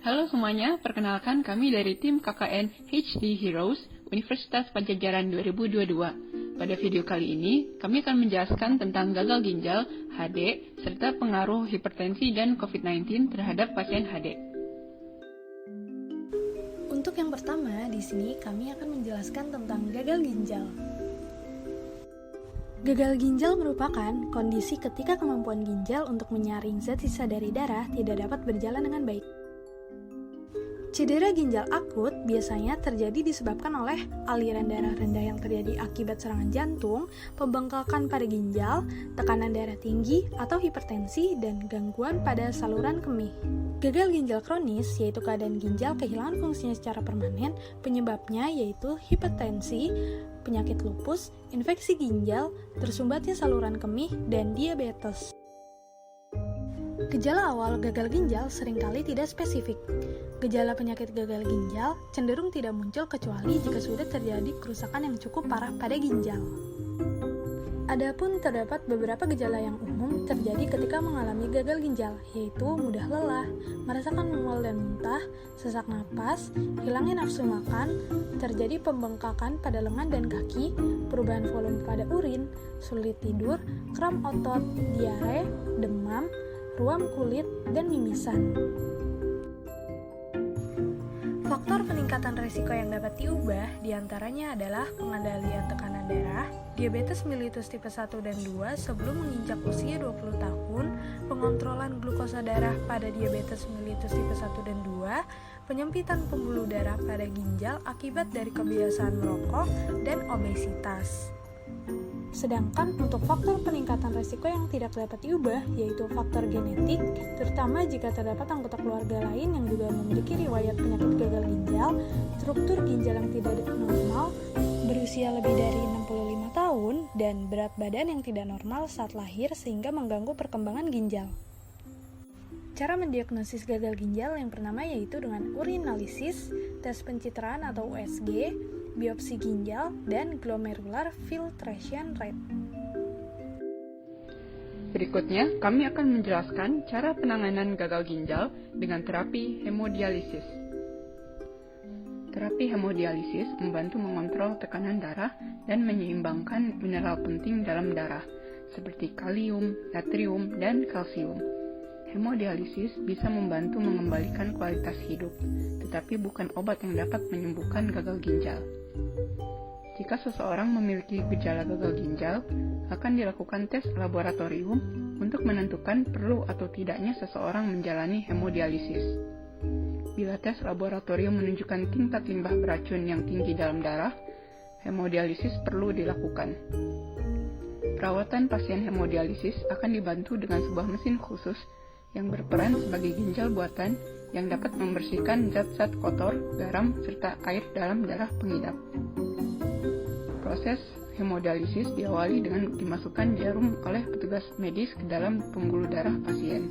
Halo semuanya, perkenalkan kami dari tim KKN HD Heroes Universitas Padjadjaran 2022. Pada video kali ini, kami akan menjelaskan tentang gagal ginjal, HD, serta pengaruh hipertensi dan COVID-19 terhadap pasien HD. Untuk yang pertama, di sini kami akan menjelaskan tentang gagal ginjal. Gagal ginjal merupakan kondisi ketika kemampuan ginjal untuk menyaring zat sisa dari darah tidak dapat berjalan dengan baik. Cedera ginjal akut biasanya terjadi disebabkan oleh aliran darah rendah yang terjadi akibat serangan jantung, pembengkakan pada ginjal, tekanan darah tinggi atau hipertensi, dan gangguan pada saluran kemih. Gagal ginjal kronis yaitu keadaan ginjal kehilangan fungsinya secara permanen, penyebabnya yaitu hipertensi, penyakit lupus, infeksi ginjal, tersumbatnya saluran kemih, dan diabetes. Gejala awal gagal ginjal seringkali tidak spesifik. Gejala penyakit gagal ginjal cenderung tidak muncul kecuali jika sudah terjadi kerusakan yang cukup parah pada ginjal. Adapun terdapat beberapa gejala yang umum terjadi ketika mengalami gagal ginjal, yaitu mudah lelah, merasakan mual dan muntah, sesak napas, hilangnya nafsu makan, terjadi pembengkakan pada lengan dan kaki, perubahan volume pada urin, sulit tidur, kram otot, diare, demam, ruam kulit, dan mimisan. Faktor peningkatan risiko yang dapat diubah diantaranya adalah pengendalian tekanan darah, diabetes mellitus tipe 1 dan 2 sebelum menginjak usia 20 tahun, pengontrolan glukosa darah pada diabetes mellitus tipe 1 dan 2, penyempitan pembuluh darah pada ginjal akibat dari kebiasaan merokok, dan obesitas. Sedangkan untuk faktor peningkatan risiko yang tidak dapat diubah, yaitu faktor genetik, terutama jika terdapat anggota keluarga lain yang juga memiliki riwayat penyakit gagal ginjal, struktur ginjal yang tidak normal, berusia lebih dari 65 tahun, dan berat badan yang tidak normal saat lahir sehingga mengganggu perkembangan ginjal. Cara mendiagnosis gagal ginjal yang pertama yaitu dengan urinalisis, tes pencitraan atau USG, biopsi ginjal, dan glomerular filtration rate. Berikutnya, kami akan menjelaskan cara penanganan gagal ginjal dengan terapi hemodialisis. Terapi hemodialisis membantu mengontrol tekanan darah dan menyeimbangkan mineral penting dalam darah, seperti kalium, natrium, dan kalsium. Hemodialisis bisa membantu mengembalikan kualitas hidup, tetapi bukan obat yang dapat menyembuhkan gagal ginjal. Jika seseorang memiliki gejala gagal ginjal, akan dilakukan tes laboratorium untuk menentukan perlu atau tidaknya seseorang menjalani hemodialisis. Bila tes laboratorium menunjukkan tingkat limbah beracun yang tinggi dalam darah, hemodialisis perlu dilakukan. Perawatan pasien hemodialisis akan dibantu dengan sebuah mesin khusus yang berperan sebagai ginjal buatan yang dapat membersihkan zat-zat kotor, garam, serta air dalam darah pengidap. Proses hemodialisis diawali dengan dimasukkan jarum oleh petugas medis ke dalam pembuluh darah pasien.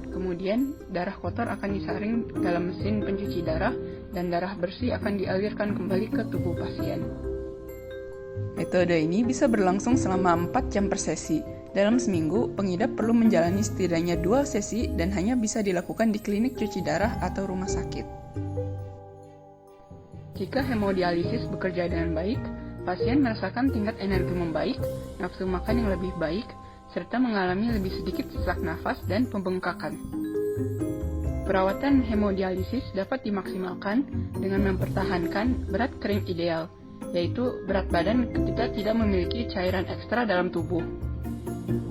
Kemudian, darah kotor akan disaring dalam mesin pencuci darah dan darah bersih akan dialirkan kembali ke tubuh pasien. Metode ini bisa berlangsung selama 4 jam per sesi. Dalam seminggu, pengidap perlu menjalani setidaknya 2 sesi dan hanya bisa dilakukan di klinik cuci darah atau rumah sakit. Jika hemodialisis bekerja dengan baik, pasien merasakan tingkat energi membaik, nafsu makan yang lebih baik, serta mengalami lebih sedikit sesak nafas dan pembengkakan. Perawatan hemodialisis dapat dimaksimalkan dengan mempertahankan berat kering ideal, yaitu berat badan ketika tidak memiliki cairan ekstra dalam tubuh.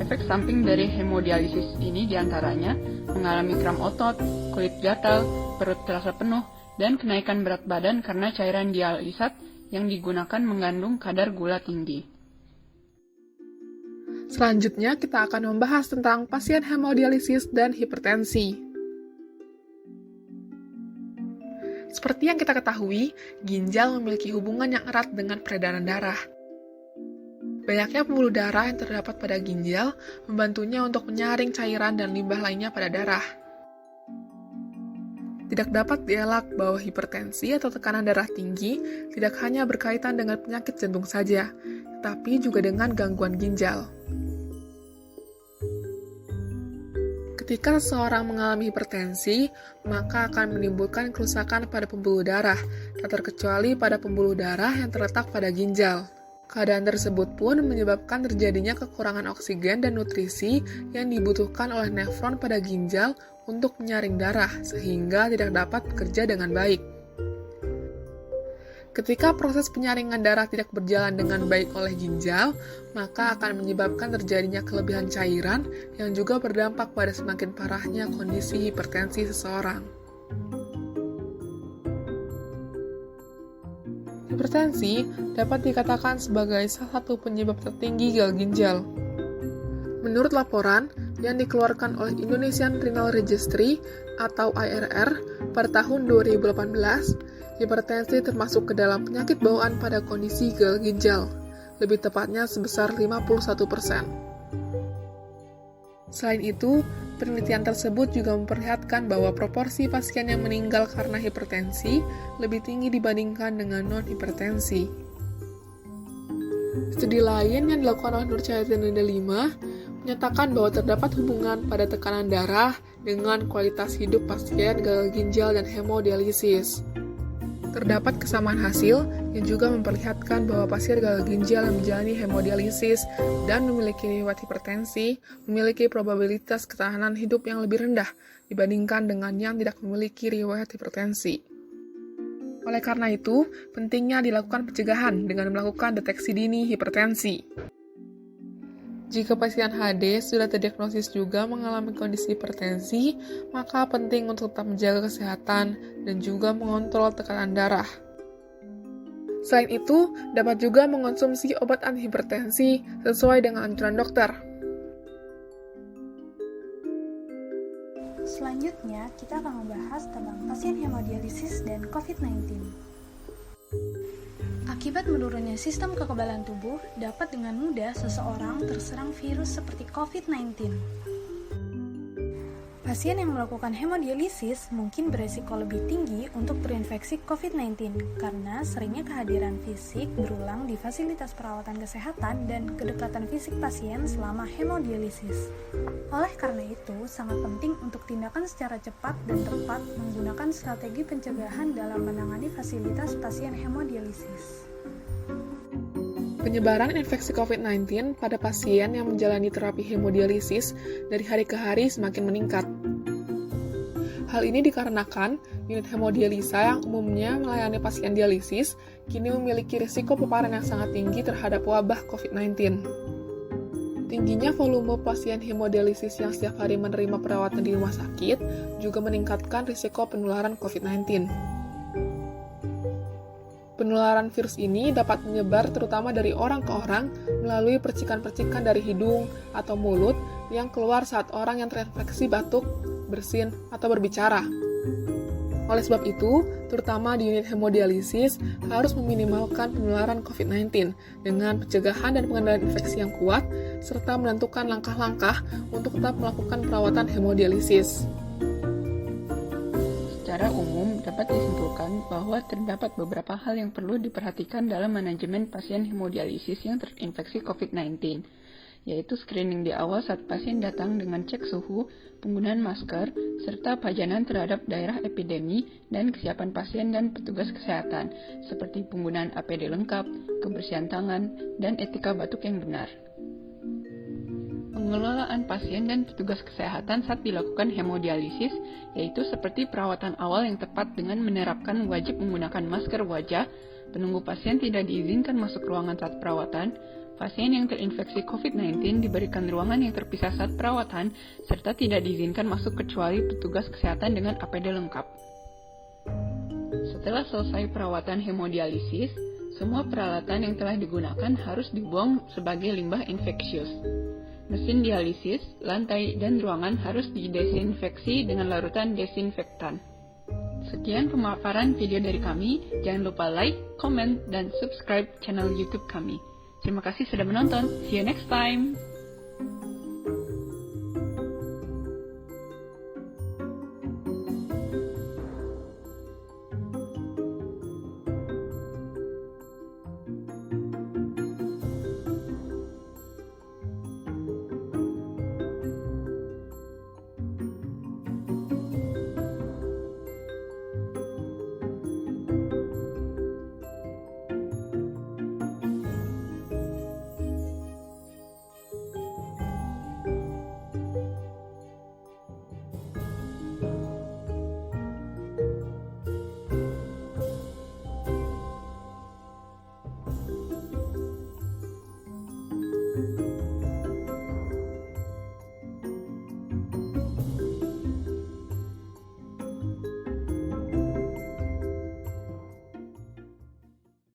Efek samping dari hemodialisis ini diantaranya mengalami kram otot, kulit gatal, perut terasa penuh, dan kenaikan berat badan karena cairan dialisat yang digunakan mengandung kadar gula tinggi. Selanjutnya kita akan membahas tentang pasien hemodialisis dan hipertensi. Seperti yang kita ketahui, ginjal memiliki hubungan yang erat dengan peredaran darah. Banyaknya pembuluh darah yang terdapat pada ginjal membantunya untuk menyaring cairan dan limbah lainnya pada darah. Tidak dapat dielak bahwa hipertensi atau tekanan darah tinggi tidak hanya berkaitan dengan penyakit jantung saja, tetapi juga dengan gangguan ginjal. Ketika seseorang mengalami hipertensi, maka akan menimbulkan kerusakan pada pembuluh darah, tak terkecuali pada pembuluh darah yang terletak pada ginjal. Keadaan tersebut pun menyebabkan terjadinya kekurangan oksigen dan nutrisi yang dibutuhkan oleh nefron pada ginjal untuk menyaring darah, sehingga tidak dapat bekerja dengan baik. Ketika proses penyaringan darah tidak berjalan dengan baik oleh ginjal, maka akan menyebabkan terjadinya kelebihan cairan yang juga berdampak pada semakin parahnya kondisi hipertensi seseorang. Hipertensi dapat dikatakan sebagai salah satu penyebab tertinggi gagal ginjal. Menurut laporan yang dikeluarkan oleh Indonesian Renal Registry atau IRR pada tahun 2018, hipertensi termasuk ke dalam penyakit bawaan pada kondisi gagal ginjal, lebih tepatnya sebesar 51%. Selain itu, penelitian tersebut juga memperlihatkan bahwa proporsi pasien yang meninggal karena hipertensi lebih tinggi dibandingkan dengan non-hipertensi. Studi lain yang dilakukan oleh Nur Cahyati 5 menyatakan bahwa terdapat hubungan pada tekanan darah dengan kualitas hidup pasien gagal ginjal dan hemodialisis. Terdapat kesamaan hasil yang juga memperlihatkan bahwa pasien gagal ginjal yang menjalani hemodialisis dan memiliki riwayat hipertensi memiliki probabilitas ketahanan hidup yang lebih rendah dibandingkan dengan yang tidak memiliki riwayat hipertensi. Oleh karena itu, pentingnya dilakukan pencegahan dengan melakukan deteksi dini hipertensi. Jika pasien HD sudah terdiagnosis juga mengalami kondisi hipertensi, maka penting untuk tetap menjaga kesehatan dan juga mengontrol tekanan darah. Selain itu, dapat juga mengonsumsi obat antihipertensi sesuai dengan anjuran dokter. Selanjutnya, kita akan membahas tentang pasien hemodialisis dan COVID-19. Akibat menurunnya sistem kekebalan tubuh, dapat dengan mudah seseorang terserang virus seperti COVID-19. Pasien yang melakukan hemodialisis mungkin beresiko lebih tinggi untuk terinfeksi COVID-19 karena seringnya kehadiran fisik berulang di fasilitas perawatan kesehatan dan kedekatan fisik pasien selama hemodialisis. Oleh karena itu, sangat penting untuk tindakan secara cepat dan tepat menggunakan strategi pencegahan dalam menangani fasilitas pasien hemodialisis. Penyebaran infeksi COVID-19 pada pasien yang menjalani terapi hemodialisis dari hari ke hari semakin meningkat. Hal ini dikarenakan unit hemodialisa yang umumnya melayani pasien dialisis kini memiliki risiko paparan yang sangat tinggi terhadap wabah COVID-19. Tingginya volume pasien hemodialisis yang setiap hari menerima perawatan di rumah sakit juga meningkatkan risiko penularan COVID-19. Penularan virus ini dapat menyebar terutama dari orang ke orang melalui percikan-percikan dari hidung atau mulut yang keluar saat orang yang terinfeksi batuk, bersin, atau berbicara. Oleh sebab itu, terutama di unit hemodialisis harus meminimalkan penularan COVID-19 dengan pencegahan dan pengendalian infeksi yang kuat, serta menentukan langkah-langkah untuk tetap melakukan perawatan hemodialisis. Secara umum, dapat disimpulkan bahwa terdapat beberapa hal yang perlu diperhatikan dalam manajemen pasien hemodialisis yang terinfeksi COVID-19, yaitu screening di awal saat pasien datang dengan cek suhu, penggunaan masker, serta pajanan terhadap daerah epidemi dan kesiapan pasien dan petugas kesehatan, seperti penggunaan APD lengkap, kebersihan tangan, dan etika batuk yang benar. Pengelolaan pasien dan petugas kesehatan saat dilakukan hemodialisis, yaitu seperti perawatan awal yang tepat dengan menerapkan wajib menggunakan masker wajah, penunggu pasien tidak diizinkan masuk ruangan saat perawatan, pasien yang terinfeksi COVID-19 diberikan ruangan yang terpisah saat perawatan, serta tidak diizinkan masuk kecuali petugas kesehatan dengan APD lengkap. Setelah selesai perawatan hemodialisis, semua peralatan yang telah digunakan harus dibuang sebagai limbah infeksius. Mesin dialisis, lantai, dan ruangan harus didesinfeksi dengan larutan desinfektan. Sekian pemaparan video dari kami. Jangan lupa like, comment, dan subscribe channel YouTube kami. Terima kasih sudah menonton. See you next time!